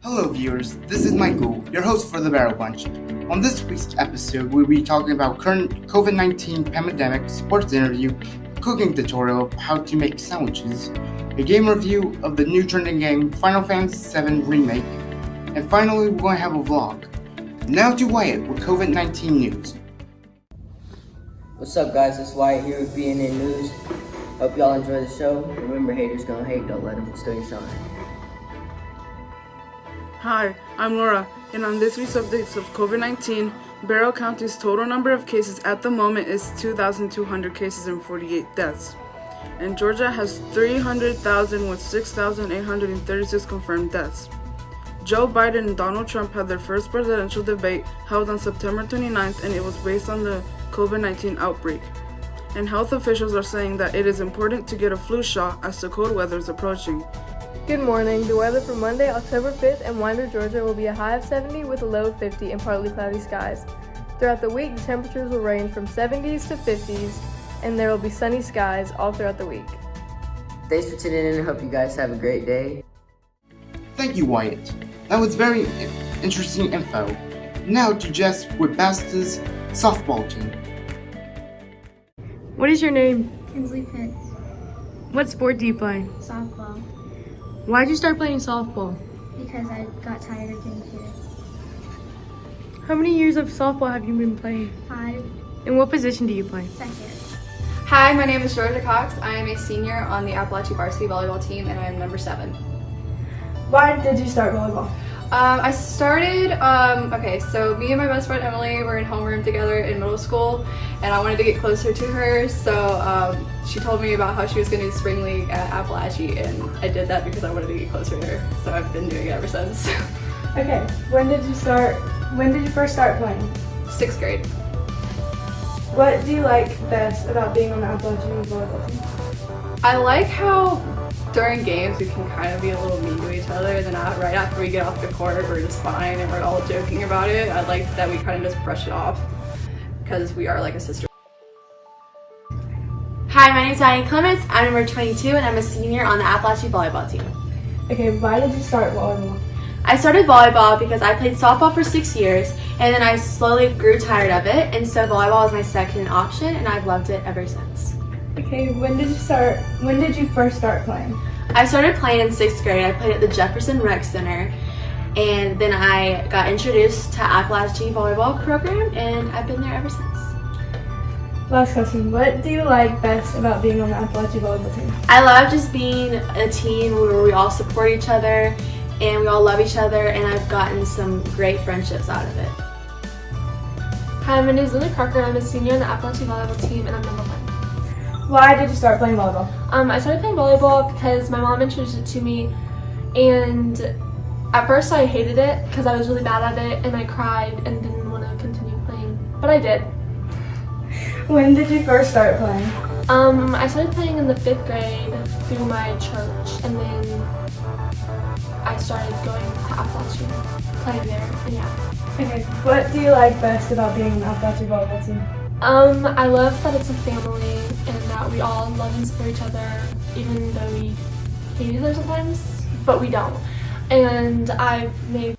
Hello viewers, this is Michael, your host for the Barrow Bunch. On this week's episode, we'll be talking about current COVID-19 pandemic, sports interview, cooking tutorial of how to make sandwiches, a game review of the new trending game Final Fantasy VII Remake, and finally we're going to have a vlog. Now to Wyatt with COVID-19 news. What's up guys, it's Wyatt here with BNN News. Hope y'all enjoy the show. Remember, haters gonna hate, don't let them steal your shine. Hi, I'm Laura, and on this week's updates of COVID-19, Barrow County's total number of cases at the moment is 2,200 cases and 48 deaths. And Georgia has 300,000 with 6,836 confirmed deaths. Joe Biden and Donald Trump had their first presidential debate held on September 29th, and it was based on the COVID-19 outbreak. And health officials are saying that it is important to get a flu shot as the cold weather is approaching. Good morning. The weather for Monday, October 5th in Winder, Georgia will be a high of 70 with a low of 50 and partly cloudy skies. Throughout the week, the temperatures will range from 70s to 50s, and there will be sunny skies all throughout the week. Thanks for tuning in and hope you guys have a great day. Thank you, Wyatt. That was very interesting info. Now to Jess with Basta's softball team. What is your name? Kinsley Pitt, What sport do you play? softball, Why did you start playing softball? because I got tired of getting here. How many years of softball have you been playing? 5, And what position do you play? second. Hi, my name is Georgia Cox. I am a senior on the Appalachian varsity volleyball team, and I am number 7. Why did you start volleyball? I started, so me and my best friend Emily were in homeroom together in middle school, and I wanted to get closer to her, so she told me about how she was going to do spring league at Appalachia, and I did that because I wanted to get closer to her, so I've been doing it ever since. Okay, when did you first start playing? 6th grade. What do you like best about being on the Appalachian volleyball team? I like how during games we can kind of be a little mean to each other, and then right after we get off the court we're just fine and we're all joking about it. I like that we kind of just brush it off because we are like a sister. Hi, my name is Diane Clements. I'm number 22 and I'm a senior on the Appalachian volleyball team. Okay, why did you start volleyball? I started volleyball because I played softball for 6 years and then I slowly grew tired of it, and so volleyball was my second option and I've loved it ever since. Okay, when did you first start playing? I started playing in 6th grade. I played at the Jefferson Rec Center, and then I got introduced to Appalachian volleyball program and I've been there ever since. Last question, what do you like best about being on the Appalachian volleyball team? I love just being a team where we all support each other and we all love each other, and I've gotten some great friendships out of it. Hi, my name is Linda Crocker. I'm a senior on the Appalachian volleyball team and I'm number 1. Why did you start playing volleyball? I started playing volleyball because my mom introduced it to me, and at first I hated it because I was really bad at it and I cried and didn't want to continue playing, but I did. When did you first start playing? I started playing in the 5th grade through my church, and then I started going to Appalachian, playing there, and yeah. Okay, what do you like best about being on the Appalachian volleyball team? I love that it's a family and that we all love and support each other, even though we hate each other sometimes, but we don't. And I've made.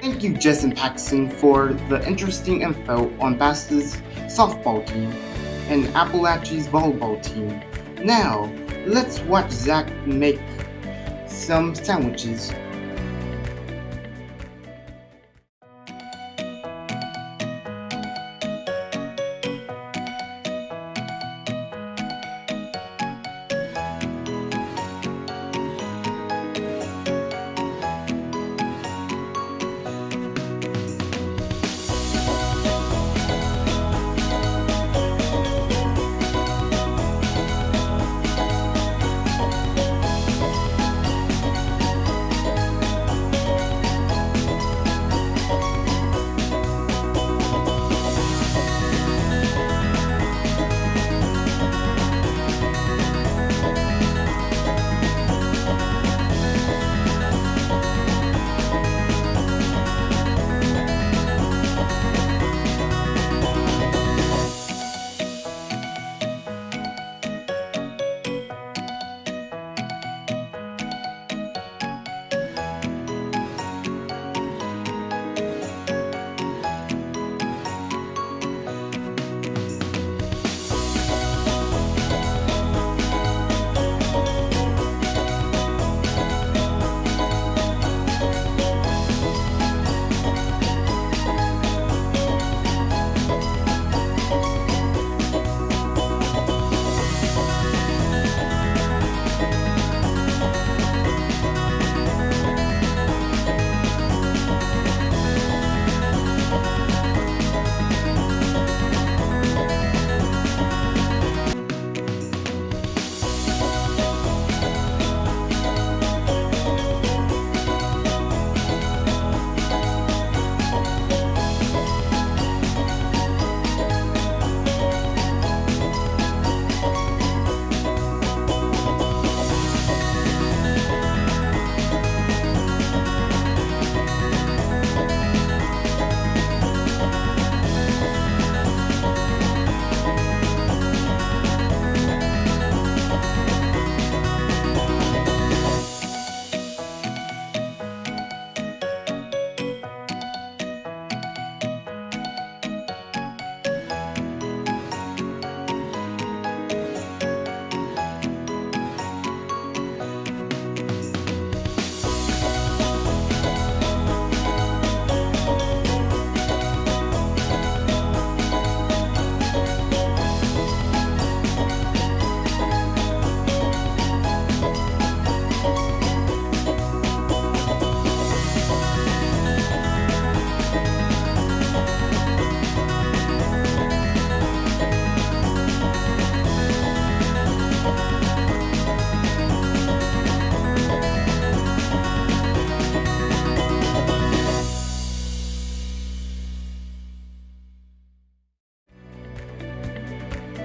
Thank you, Jess and Paxton, for the interesting info on Basta's softball team and Appalachia's volleyball team. Now, let's watch Zach make some sandwiches.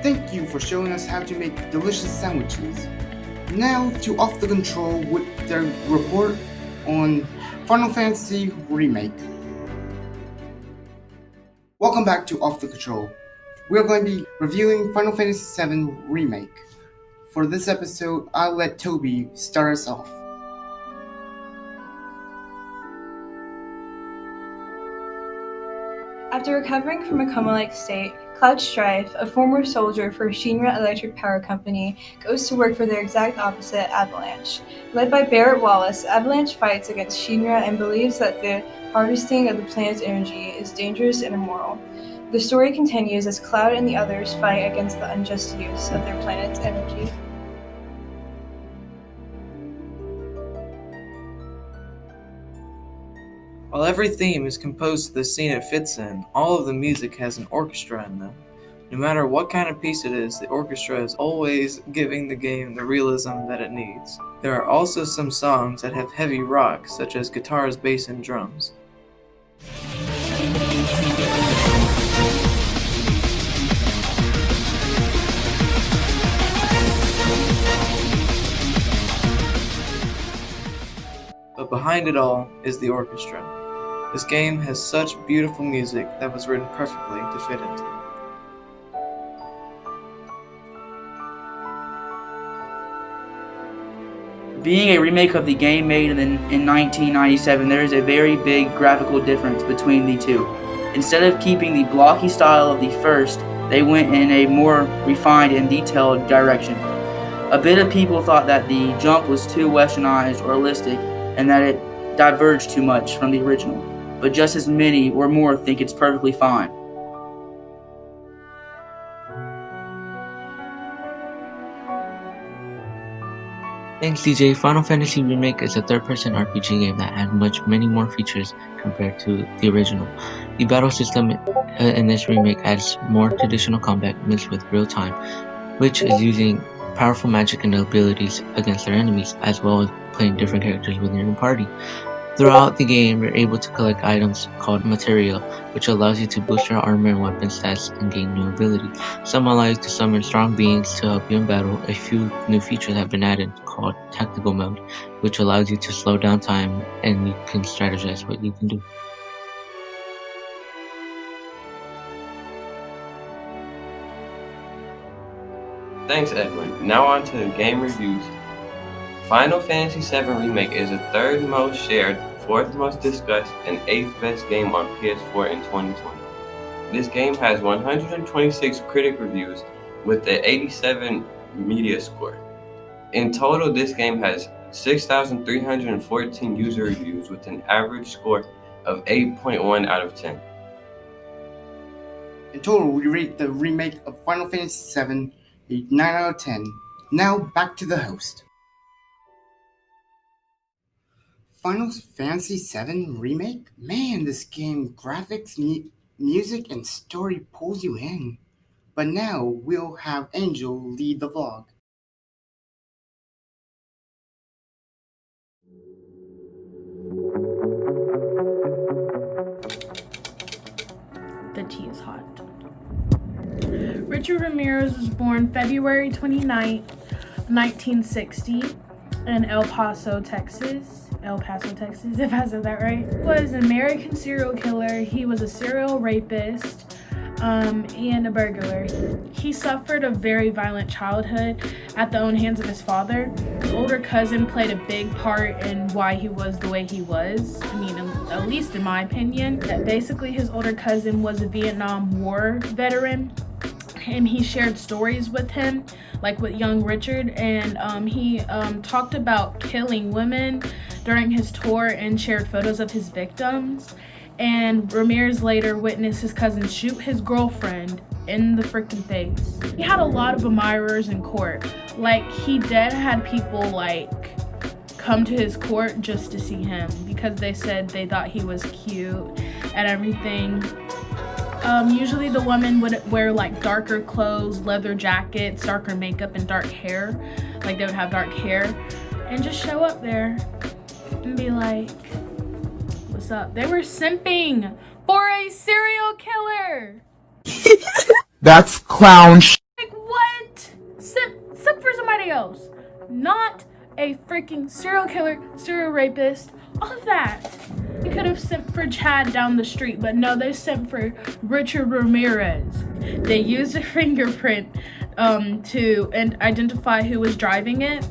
Thank you for showing us how to make delicious sandwiches. Now to Off the Control with their report on Final Fantasy Remake. Welcome back to Off the Control. We are going to be reviewing Final Fantasy VII Remake. For this episode, I'll let Toby start us off. After recovering from a coma-like state, Cloud Strife, a former soldier for Shinra Electric Power Company, goes to work for their exact opposite, Avalanche. Led by Barrett Wallace, Avalanche fights against Shinra and believes that the harvesting of the planet's energy is dangerous and immoral. The story continues as Cloud and the others fight against the unjust use of their planet's energy. While every theme is composed to the scene it fits in, all of the music has an orchestra in them. No matter what kind of piece it is, the orchestra is always giving the game the realism that it needs. There are also some songs that have heavy rock, such as guitars, bass, and drums. But behind it all is the orchestra. This game has such beautiful music that was written perfectly to fit into it. Being a remake of the game made in 1997, there is a very big graphical difference between the two. Instead of keeping the blocky style of the first, they went in a more refined and detailed direction. A bit of people thought that the jump was too westernized or realistic and that it diverged too much from the original, but just as many or more think it's perfectly fine. Thanks DJ, Final Fantasy Remake is a third-person RPG game that had many more features compared to the original. The battle system in this remake adds more traditional combat mixed with real time, which is using powerful magic and abilities against their enemies, as well as playing different characters within your party. Throughout the game, you're able to collect items called materia, which allows you to boost your armor and weapon stats and gain new abilities. Some allow you to summon strong beings to help you in battle. A few new features have been added called tactical mode, which allows you to slow down time and you can strategize what you can do. Thanks, Edwin. Now on to the game reviews. Final Fantasy VII Remake is the third most shared, fourth most discussed, and eighth best game on PS4 in 2020. This game has 126 critic reviews with an 87 media score. In total, this game has 6,314 user reviews with an average score of 8.1 out of 10. In total, we rate the remake of Final Fantasy VII a 9 out of 10. Now, back to the host. Final Fantasy VII Remake? Man, this game, graphics, music, and story pulls you in. But now, we'll have Angel lead the vlog. The tea is hot. Richard Ramirez was born February 29th, 1960 in El Paso, Texas, if I said that right. He was an American serial killer. He was a serial rapist and a burglar. He suffered a very violent childhood at the own hands of his father. His older cousin played a big part in why he was the way he was. I mean, at least in my opinion. That basically his older cousin was a Vietnam War veteran, and he shared stories with him, like with young Richard, and he talked about killing women during his tour and shared photos of his victims. And Ramirez later witnessed his cousin shoot his girlfriend in the freaking face. He had a lot of admirers in court. Like, he had people like come to his court just to see him because they said they thought he was cute and everything. Usually the women would wear like darker clothes, leather jackets, darker makeup, and dark hair. Like, they would have dark hair and just show up there and be like, what's up? They were simping for a serial killer. That's clown Like, somebody else, not a freaking serial killer, serial rapist, all of that. They could have sent for Chad down the street, but no, they sent for Richard Ramirez. They used a fingerprint to identify who was driving it,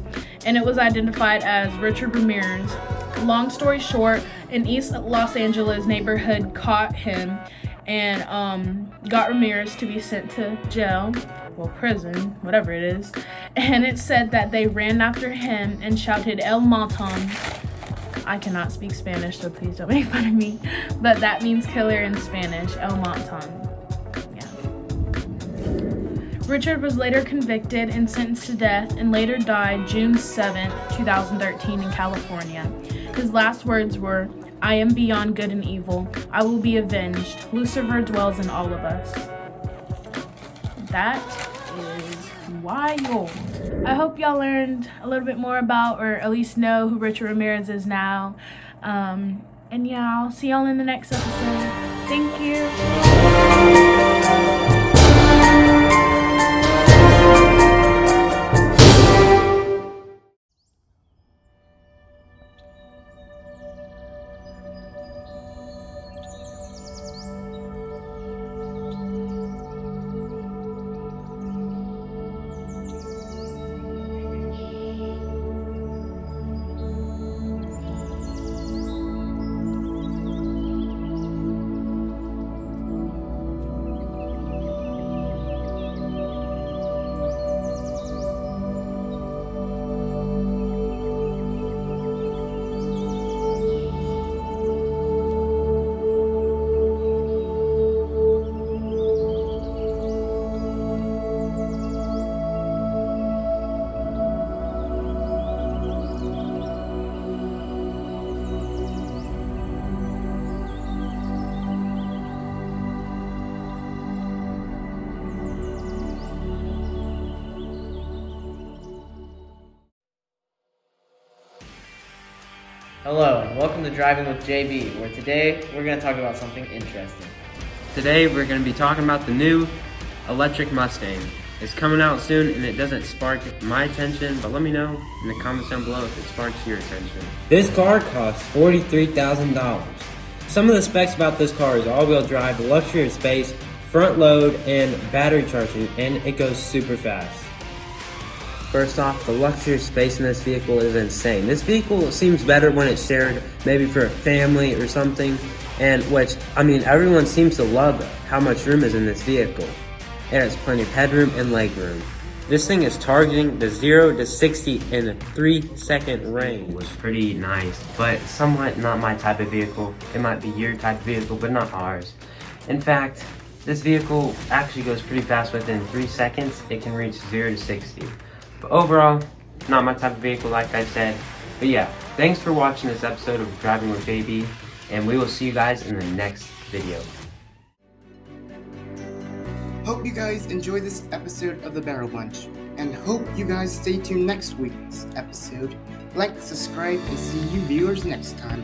and it was identified as Richard Ramirez. Long story short, an East Los Angeles neighborhood caught him and got Ramirez to be sent to jail, well, prison, whatever it is. And it said that they ran after him and shouted El Maton. I cannot speak Spanish, so please don't make fun of me. But that means killer in Spanish, El Maton. Richard was later convicted and sentenced to death and later died June 7, 2013 in California. His last words were, "I am beyond good and evil. I will be avenged. Lucifer dwells in all of us." That is wild. I hope y'all learned a little bit more about, or at least know who Richard Ramirez is now. And yeah, I'll see y'all in the next episode. Thank you. Hello and welcome to Driving with JB, where today we're going to talk about something interesting. Today we're going to be talking about the new electric Mustang. It's coming out soon and it doesn't spark my attention, but let me know in the comments down below if it sparks your attention. This car costs $43,000. Some of the specs about this car is all-wheel drive, luxury of space, front load, and battery charging, and it goes super fast. First off, the luxury of space in this vehicle is insane. This vehicle seems better when it's shared, maybe for a family or something, and which, I mean, everyone seems to love how much room is in this vehicle. It has plenty of headroom and legroom. This thing is targeting the 0 to 60 in a 3-second range. It was pretty nice, but somewhat not my type of vehicle. It might be your type of vehicle, but not ours. In fact, this vehicle actually goes pretty fast. Within 3 seconds, it can reach 0 to 60. But overall, not my type of vehicle, like I said. But yeah, thanks for watching this episode of Driving with JB, and we will see you guys in the next video. Hope you guys enjoy this episode of the Barrow Bunch, and hope you guys stay tuned next week's episode. Like, subscribe, and see you viewers next time.